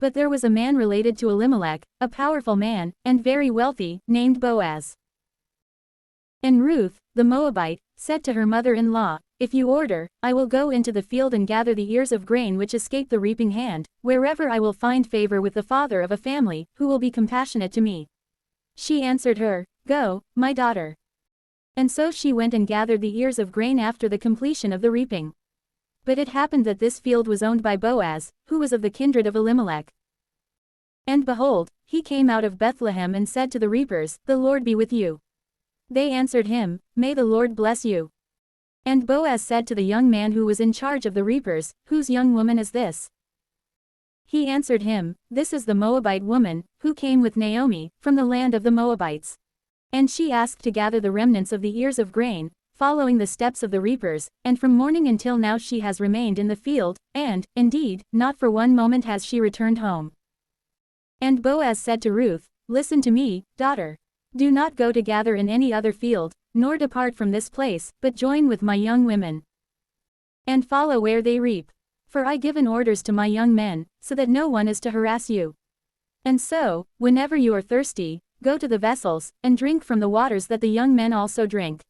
But there was a man related to Elimelech, a powerful man, and very wealthy, named Boaz. And Ruth, the Moabite, said to her mother-in-law, "If you order, I will go into the field and gather the ears of grain which escape the reaping hand, wherever I will find favor with the father of a family, who will be compassionate to me." She answered her, "Go, my daughter." And so she went and gathered the ears of grain after the completion of the reaping. But it happened that this field was owned by Boaz, who was of the kindred of Elimelech. And behold, he came out of Bethlehem and said to the reapers, "The Lord be with you." They answered him, "May the Lord bless you." And Boaz said to the young man who was in charge of the reapers, "Whose young woman is this?" He answered him, "This is the Moabite woman, who came with Naomi, from the land of the Moabites. And she asked to gather the remnants of the ears of grain, following the steps of the reapers, and from morning until now she has remained in the field, and, indeed, not for one moment has she returned home." And Boaz said to Ruth, "Listen to me, daughter. Do not go to gather in any other field, nor depart from this place, but join with my young women, and follow where they reap. For I given orders to my young men, so that no one is to harass you. And so, whenever you are thirsty, go to the vessels, and drink from the waters that the young men also drink."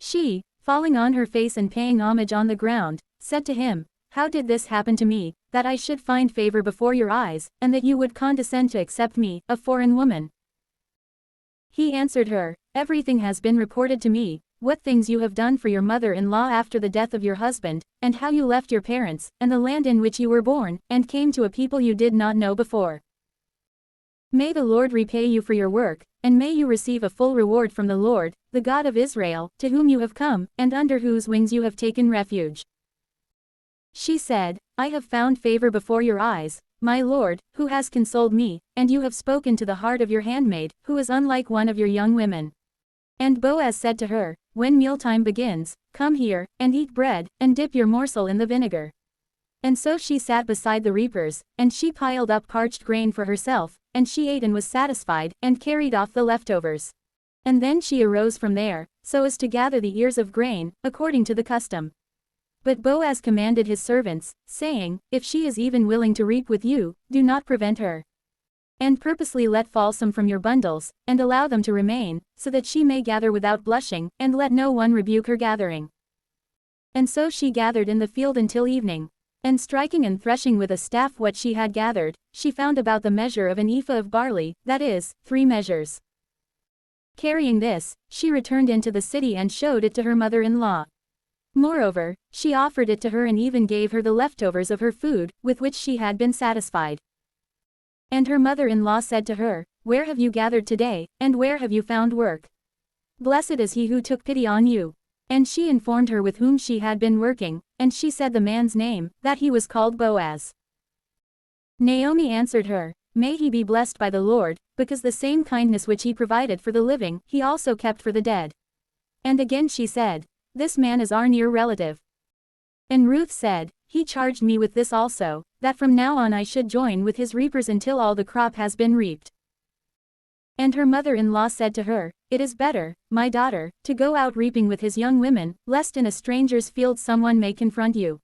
She, falling on her face and paying homage on the ground, said to him, "How did this happen to me, that I should find favor before your eyes, and that you would condescend to accept me, a foreign woman?" He answered her, "Everything has been reported to me, what things you have done for your mother-in-law after the death of your husband, and how you left your parents, and the land in which you were born, and came to a people you did not know before. May the Lord repay you for your work, and may you receive a full reward from the Lord, the God of Israel, to whom you have come, and under whose wings you have taken refuge." She said, "I have found favor before your eyes, my Lord, who has consoled me, and you have spoken to the heart of your handmaid, who is unlike one of your young women." And Boaz said to her, "When mealtime begins, come here, and eat bread, and dip your morsel in the vinegar." And so she sat beside the reapers, and she piled up parched grain for herself, and she ate and was satisfied, and carried off the leftovers. And then she arose from there, so as to gather the ears of grain, according to the custom. But Boaz commanded his servants, saying, "If she is even willing to reap with you, do not prevent her. And purposely let fall some from your bundles, and allow them to remain, so that she may gather without blushing, and let no one rebuke her gathering." And so she gathered in the field until evening. And striking and threshing with a staff what she had gathered, she found about the measure of an ephah of barley, that is, 3 measures. Carrying this, she returned into the city and showed it to her mother-in-law. Moreover, she offered it to her and even gave her the leftovers of her food, with which she had been satisfied. And her mother-in-law said to her, "Where have you gathered today, and where have you found work? Blessed is he who took pity on you." And she informed her with whom she had been working, and she said the man's name, that he was called Boaz. Naomi answered her, "May he be blessed by the Lord, because the same kindness which he provided for the living, he also kept for the dead." And again she said, "This man is our near relative." And Ruth said, "He charged me with this also, that from now on I should join with his reapers until all the crop has been reaped." And her mother-in-law said to her, "It is better, my daughter, to go out reaping with his young women, lest in a stranger's field someone may confront you."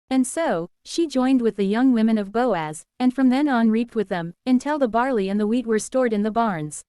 And so, she joined with the young women of Boaz, and from then on reaped with them, until the barley and the wheat were stored in the barns.